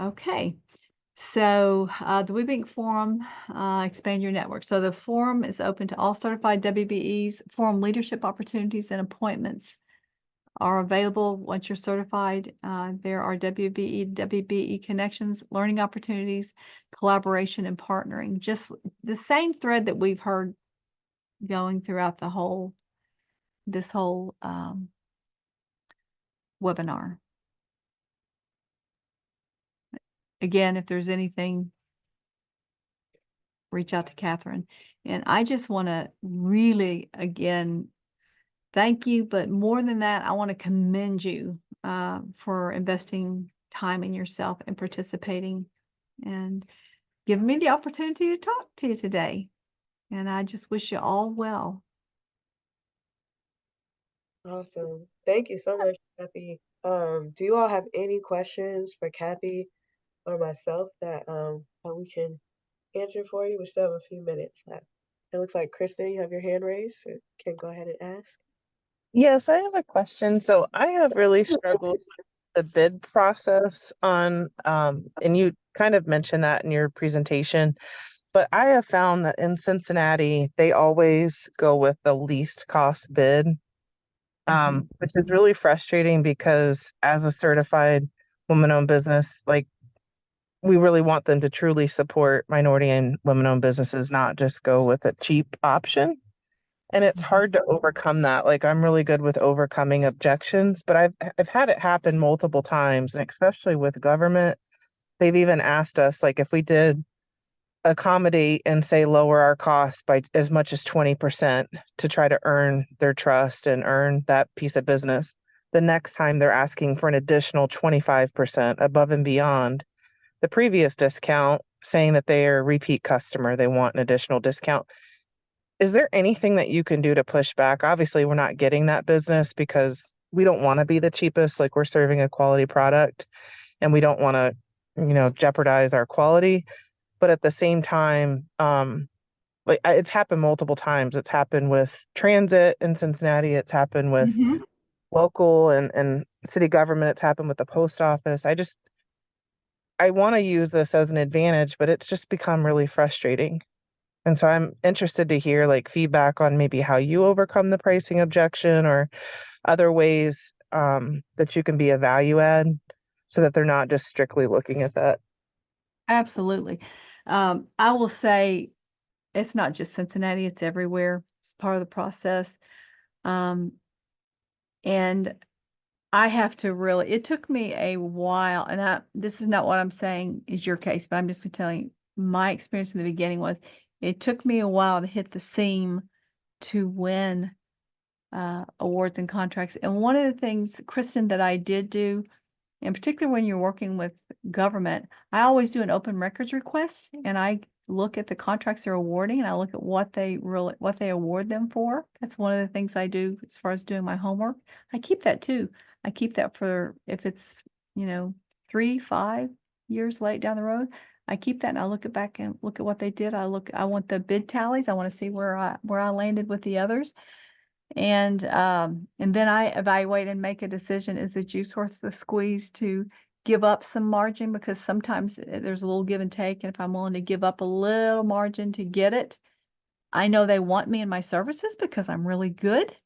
Okay. So the WeBank Forum, expand your network. So the forum is open to all certified WBEs. Forum leadership opportunities and appointments are available once you're certified. There are WBE connections, learning opportunities, collaboration, and partnering. Just the same thread that we've heard going throughout this whole webinar. Again, if there's anything, reach out to Catherine. And I just want to really, again, thank you. But more than that, I want to commend you for investing time in yourself and participating and giving me the opportunity to talk to you today. And I just wish you all well. Awesome. Thank you so much, Kathy. Do you all have any questions for Kathy or myself that we can answer for you? We still have a few minutes left. It looks like Kristen, you have your hand raised, so you can go ahead and ask. Yes, I have a question. So I have really struggled with the bid process and you kind of mentioned that in your presentation, but I have found that in Cincinnati, they always go with the least cost bid, which is really frustrating because as a certified woman-owned business, like we really want them to truly support minority and women-owned businesses, not just go with a cheap option. And it's hard to overcome that. Like I'm really good with overcoming objections, but I've had it happen multiple times, and especially with government. They've even asked us like if we did accommodate and say lower our costs by as much as 20% to try to earn their trust and earn that piece of business. The next time they're asking for an additional 25% above and beyond the previous discount, saying that they are a repeat customer, they want an additional discount. Is there anything that you can do to push back? Obviously, we're not getting that business because we don't want to be the cheapest. Like we're serving a quality product and we don't want to, jeopardize our quality. But at the same time, it's happened multiple times. It's happened with transit in Cincinnati. It's happened with Mhm. local and city government. It's happened with the post office. I want to use this as an advantage, but it's just become really frustrating. And so I'm interested to hear like feedback on maybe how you overcome the pricing objection or other ways that you can be a value add so that they're not just strictly looking at that. Absolutely. I will say it's not just Cincinnati, it's everywhere. It's part of the process. Um, and I have to really, it took me a while, and this is not what I'm saying is your case, but I'm just gonna tell you my experience in the beginning was it took me a while to hit the seam to win awards and contracts. And one of the things, Kristen, that I did do, in particular when you're working with government, I always do an open records request and I look at the contracts they're awarding and I look at what they award them for. That's one of the things I do as far as doing my homework. I keep that too. I keep that for if it's, 3, 5 years late down the road. I keep that and I look at back and look at what they did. I want the bid tallies. I want to see where I landed with the others. And then I evaluate and make a decision, is the juice worth the squeeze to give up some margin? Because sometimes there's a little give and take, and if I'm willing to give up a little margin to get it, I know they want me in my services because I'm really good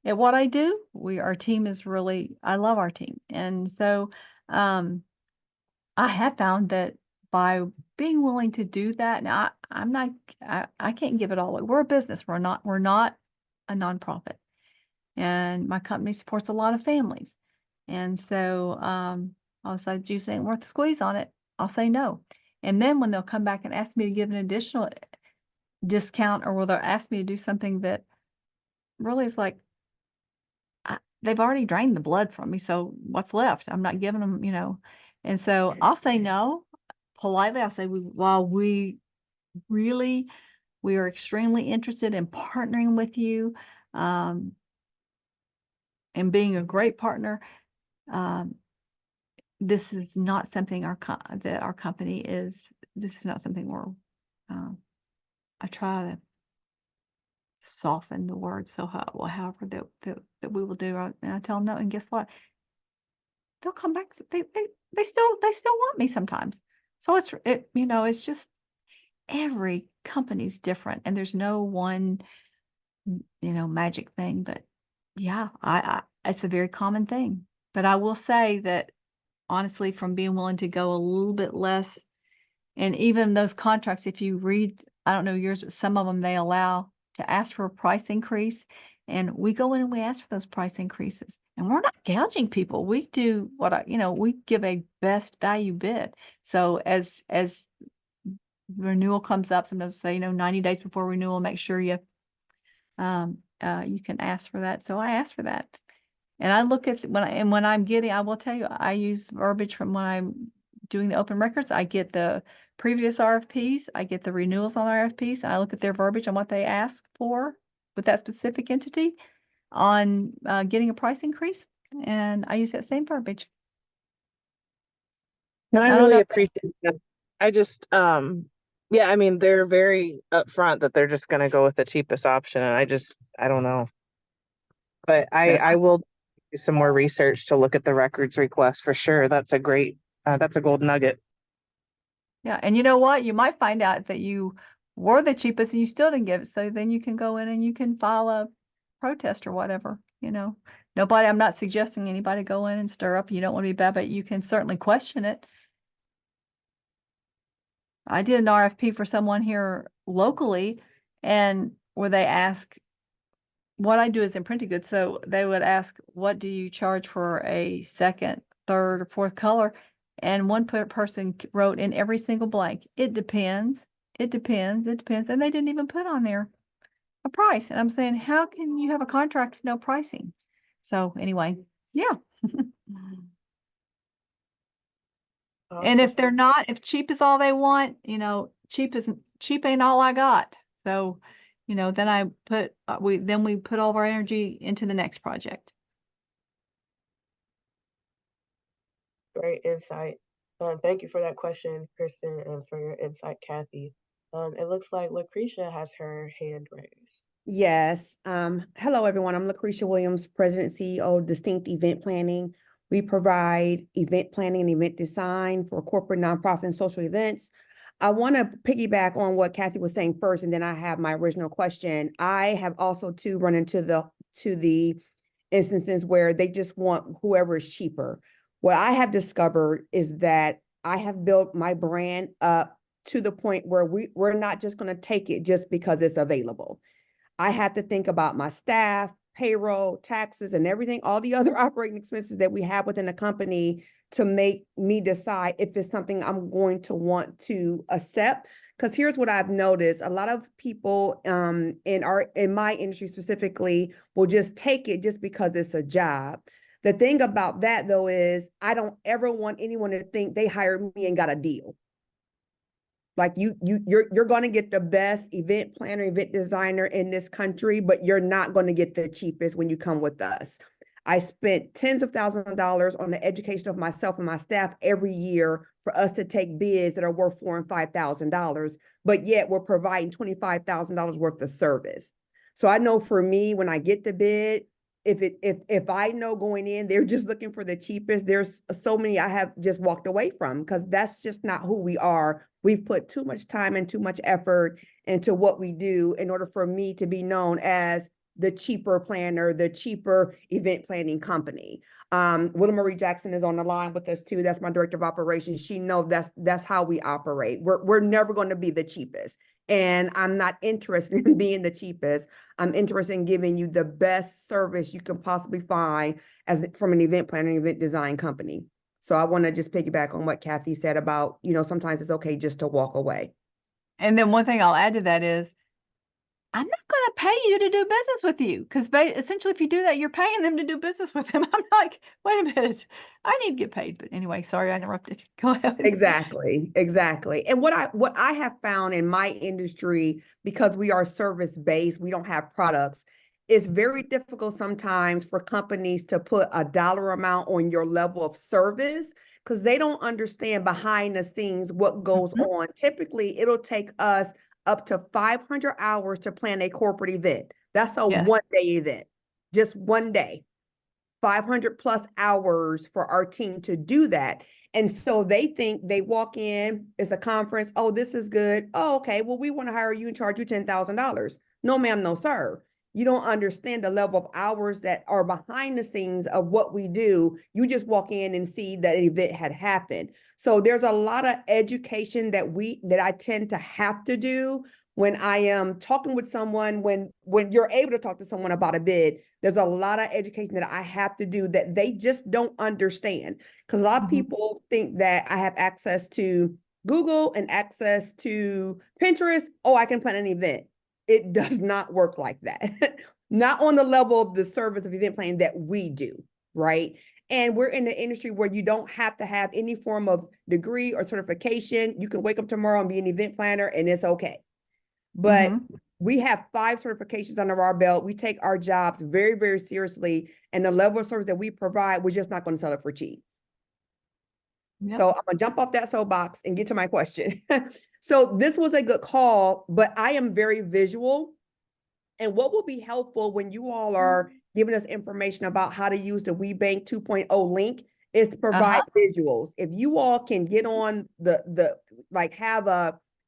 at what I do. Our team is really, I love our team. And so um, I have found that by being willing to do that, now I'm not, I can't give it all away. We're a business. We're not a nonprofit. And my company supports a lot of families. And so I'll say, juice ain't worth the squeeze on it. I'll say no. And then when they'll come back and ask me to give an additional discount, or will they ask me to do something that really is like, they've already drained the blood from me. So what's left? I'm not giving them. And so I'll say no politely. I'll say, while we are extremely interested in partnering with you and being a great partner. This is not something that our company is. This is not something we're. I try to soften the words so however that we will do. And I tell them no, and guess what? They'll come back. They still want me sometimes. So it's just every company's different, and there's no one magic thing. But yeah, I it's a very common thing. But I will say that honestly, from being willing to go a little bit less, and even those contracts, if you read, I don't know yours, but some of them they allow to ask for a price increase, and we go in and we ask for those price increases, and we're not gouging people. We do we give a best value bid. So as renewal comes up, sometimes say 90 days before renewal, make sure you can ask for that. So I ask for that. And I look at when I'm getting, I will tell you, I use verbiage from when I'm doing the open records. I get the previous RFPs, I get the renewals on RFPs, and I look at their verbiage on what they ask for with that specific entity on getting a price increase, and I use that same verbiage. No, I I don't really know. appreciate that. I just, yeah, I mean, they're very upfront that they're just going to go with the cheapest option. And I don't know. But I will do some more research to look at the records request for sure. That's a gold nugget. Yeah, and you know what? You might find out that you were the cheapest and you still didn't give it. So then you can go in and you can file a protest or whatever. I'm not suggesting anybody go in and stir up. You don't want to be bad, but you can certainly question it. I did an RFP for someone here locally, and where they ask, what I do is in printed goods. So they would ask, what do you charge for a second, third, or fourth color? And one person wrote in every single blank, it depends, it depends, it depends. And they didn't even put on there a price. And I'm saying, how can you have a contract with no pricing? So anyway, yeah. And Awesome. if cheap is all they want, cheap ain't all I got. So, then we put all of our energy into the next project. Great insight. Thank you for that question, Kristen, and for your insight, Kathy. It looks like Lucretia has her hand raised. Yes. Hello, everyone. I'm Lucretia Williams, President and CEO of Distinct Event Planning. We provide event planning and event design for corporate, nonprofit, and social events. I want to piggyback on what Kathy was saying first, and then I have my original question. I have also too run into the instances where they just want whoever is cheaper. What I have discovered is that I have built my brand up to the point where we're not just going to take it just because it's available. I have to think about my staff, payroll, taxes, and everything, all the other operating expenses that we have within the company to make me decide if it's something I'm going to want to accept. Because here's what I've noticed: a lot of people in my industry specifically will just take it just because it's a job. The thing about that though is I don't ever want anyone to think they hired me and got a deal. Like you're going to get the best event planner, event designer in this country, but you're not going to get the cheapest when you come with us. I spent tens of thousands of dollars on the education of myself and my staff every year for us to take bids that are worth $4,000 and $5,000, but yet we're providing $25,000 worth of service. So I know for me, when I get the bid, if I know going in, they're just looking for the cheapest, there's so many I have just walked away from because that's just not who we are. We've put too much time and too much effort into what we do in order for me to be known as the cheaper planner, the cheaper event planning company. Willa Marie Jackson is on the line with us too. That's my director of operations. She knows that's how we operate. We're never going to be the cheapest. And I'm not interested in being the cheapest. I'm interested in giving you the best service you can possibly find from an event planner, event design company. So I want to just piggyback on what Kathy said about, sometimes it's okay just to walk away. And then one thing I'll add to that is, I'm not going to pay you to do business with you, because essentially if you do that, you're paying them to do business with them. I'm like, wait a minute, I need to get paid. But anyway, sorry, I interrupted. Go ahead. Exactly. And what I have found in my industry, because we are service-based, we don't have products, it's very difficult sometimes for companies to put a dollar amount on your level of service because they don't understand behind the scenes what goes on. Typically, it'll take us up to 500 hours to plan a corporate event. That's a one-day event, just one day. 500 plus hours for our team to do that. And so they think they walk in, it's a conference. Oh, this is good. Oh, okay. Well, we want to hire you and charge you $10,000. No, ma'am, no, sir. You don't understand the level of hours that are behind the scenes of what we do. You just walk in and see that an event had happened. So there's a lot of education that I tend to have to do when I am talking with someone, when you're able to talk to someone about a bid. There's a lot of education that I have to do that they just don't understand. Because a lot of people think that I have access to Google and access to Pinterest. Oh, I can plan an event. It does not work like that. Not on the level of the service of event planning that we do, right? And we're in the industry where you don't have to have any form of degree or certification. You can wake up tomorrow and be an event planner and it's okay. But we have 5 certifications under our belt. We take our jobs very, very seriously. And the level of service that we provide, we're just not going to sell it for cheap. So I'm going to jump off that soapbox and get to my question. So this was a good call, but I am very visual. And what will be helpful when you all are giving us information about how to use the WBENC 2.0 link is to provide visuals. If you all can get on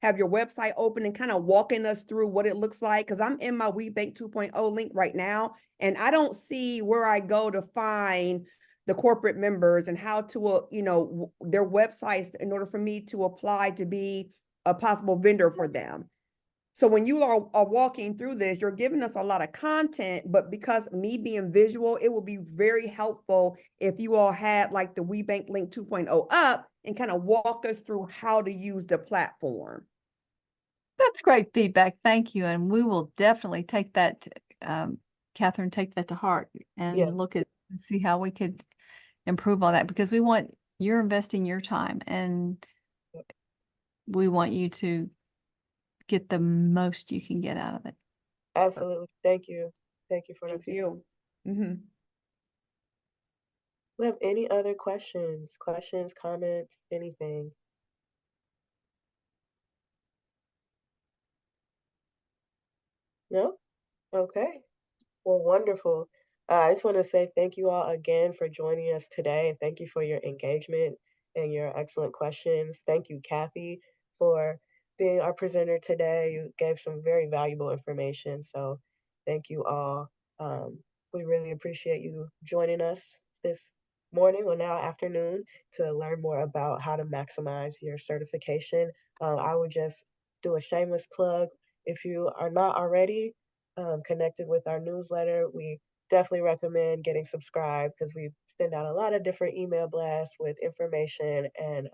have your website open and kind of walking us through what it looks like, because I'm in my WBENC 2.0 link right now, and I don't see where I go to find the corporate members and how to, their websites in order for me to apply to be a possible vendor for them. So when you are walking through this, you're giving us a lot of content, but because me being visual, it will be very helpful if you all had like the WBENC link 2.0 up and kind of walk us through how to use the platform. That's great feedback. Thank you. And we will definitely take that, Catherine, take that to heart and look at and see how we could improve on that, because you're investing your time and we want you to get the most you can get out of it. Absolutely. Thank you. Thank you for the feedback. We have any other questions, comments, anything? No? Okay. Well, wonderful. I just want to say thank you all again for joining us today, and thank you for your engagement and your excellent questions. Thank you, Kathy, for being our presenter today. You gave some very valuable information, so thank you all. Um, we really appreciate you joining us this morning or now afternoon to learn more about how to maximize your certification. I would just do a shameless plug. If you are not already connected with our newsletter, we definitely recommend getting subscribed because we send out a lot of different email blasts with information and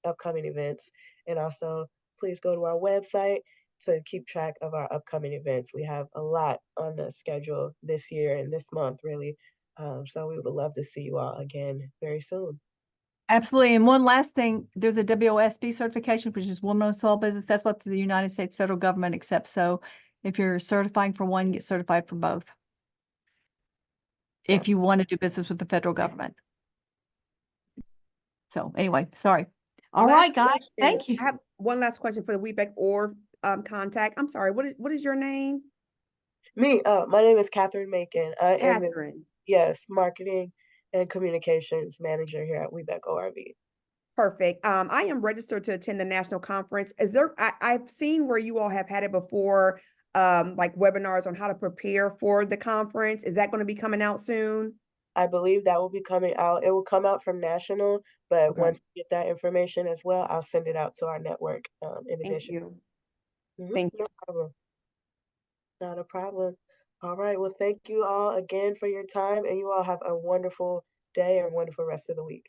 upcoming events. And also, please go to our website to keep track of our upcoming events. We have a lot on the schedule this year and this month, really. So we would love to see you all again very soon. Absolutely. And one last thing, there's a WOSB certification, which is Women Owned Small Business. That's what the United States federal government accepts. So if you're certifying for one, get certified for both. Yeah. If you want to do business with the federal government. So anyway, sorry. All Last right, guys. question. Thank you. I have one last question for the WBENC or contact. I'm sorry. What is your name? Me, my name is Catherine Macon. I am the, Catherine. yes, marketing and communications manager here at WBENC ORV. Perfect. I am registered to attend the national conference. Is there, I've seen where you all have had it before, like webinars on how to prepare for the conference. Is that going to be coming out soon? I believe that will be coming out. It will come out from national, but Okay, once we get that information as well, I'll send it out to our network in thank addition. you. Thank you. No problem. Not a problem. All right. Well, thank you all again for your time, and you all have a wonderful day and wonderful rest of the week.